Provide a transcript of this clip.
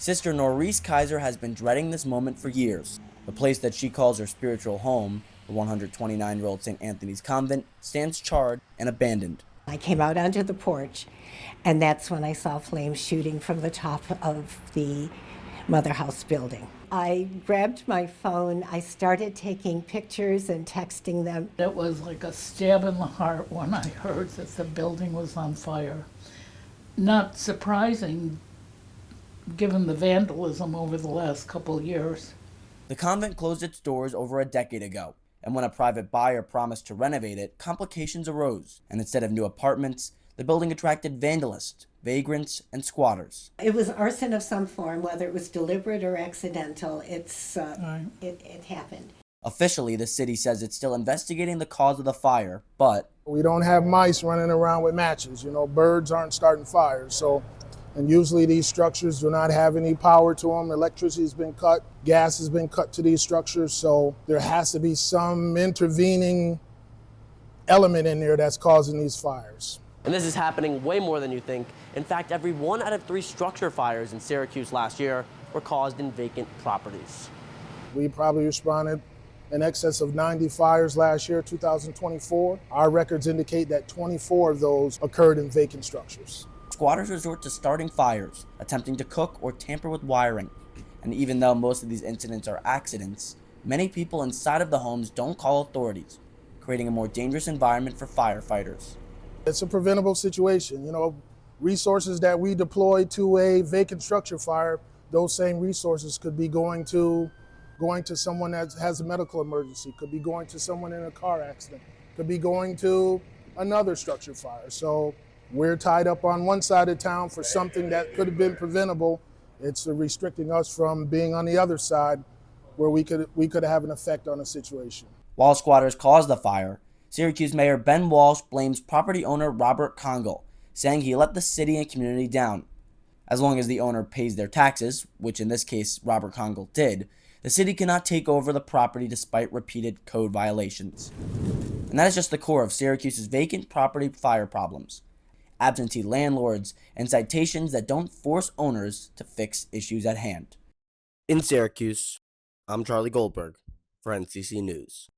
Sister Norris Kaiser has been dreading this moment for years. The place that she calls her spiritual home, the 129-year-old St. Anthony's Convent, stands charred and abandoned. I came out onto the porch, and that's when I saw flames shooting from the top of the Mother House building. I grabbed my phone, I started taking pictures and texting them. It was like a stab in the heart when I heard that the building was on fire. Not surprising, given the vandalism over the last couple of years. The convent closed its doors over a decade ago, and when a private buyer promised to renovate it, complications arose, and instead of new apartments, the building attracted vandalists, vagrants, and squatters. It was arson of some form, whether it was deliberate or accidental. It happened. Officially, the city says it's still investigating the cause of the fire, but we don't have mice running around with matches. Birds aren't starting fires. And usually these structures do not have any power to them. Electricity has been cut, gas has been cut to these structures. So there has to be some intervening element in there that's causing these fires. And this is happening way more than you think. In fact, every 1 out of 3 structure fires in Syracuse last year were caused in vacant properties. We probably responded in excess of 90 fires last year, 2024. Our records indicate that 24 of those occurred in vacant structures. squatters resort to starting fires, attempting to cook or tamper with wiring. And even though most of these incidents are accidents, many people inside of the homes don't call authorities, creating a more dangerous environment for firefighters. It's a preventable situation. Resources that we deploy to a vacant structure fire, those same resources could be going to someone that has a medical emergency, could be going to someone in a car accident, could be going to another structure fire. So we're tied up on one side of town for something that could have been preventable. It's restricting us from being on the other side where we could have an effect on a situation. While squatters caused the fire, Syracuse Mayor Ben Walsh blames property owner Robert Congle, saying he let the city and community down. As long as the owner pays their taxes, which in this case Robert Congle did, the city cannot take over the property despite repeated code violations. And that is just the core of Syracuse's vacant property fire problems. Absentee landlords and citations that don't force owners to fix issues at hand. In Syracuse, I'm Charlie Goldberg for NCC News.